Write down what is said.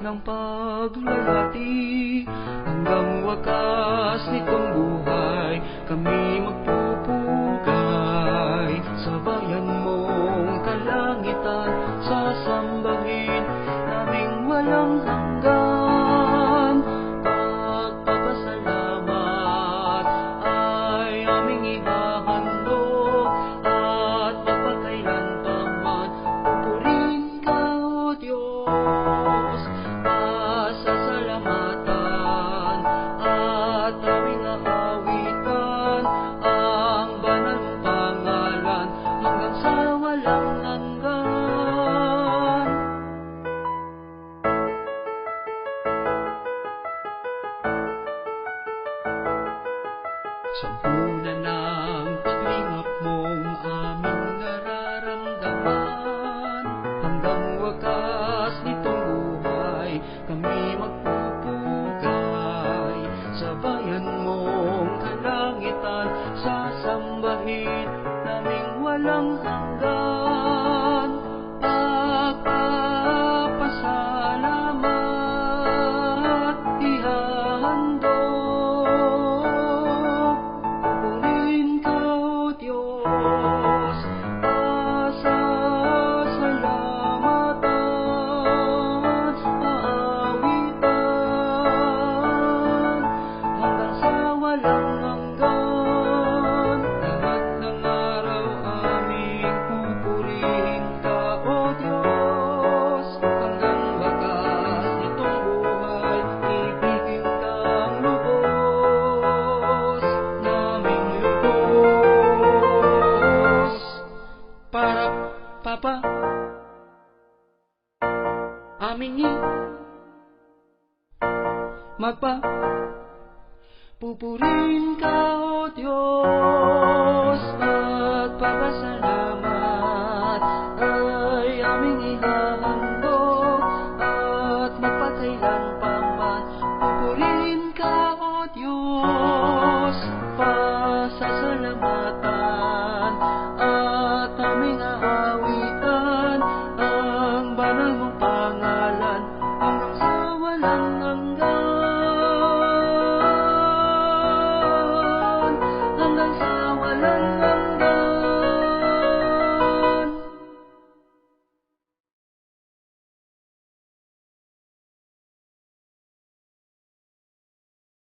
ng paglalati. Hanggang wakas nitong buhay, kami magpupugay. Sa bayan mong kalangitan, sasambahin naming walang hanggan. Pagpapasalamat ay aming ihahandog, at magpakailan pa man pupurihin ka, O Diyos. Pasasalamatan at aming aawitan ang banal mong pangalan hanggang sa walang hanggan. Sampunan ng paglingap mong aming nararamdaman. Hanggang wakas nitong buhay, kami magpupugay. Sa bayan mong kalangitan, sasambahin naming walang hanggan. Pagpapasalamat ihahandog, pupurihin ka, O Diyos. Pasasalamatan, aawitan hanggang sa walang hanggan. Lahat ng araw aming pupurihin ka, O Diyos. Hanggang wakas nitong buhay, ibigin kang lubos, naming lubos. Para Papa, aming pupurihin ka, O Diyos.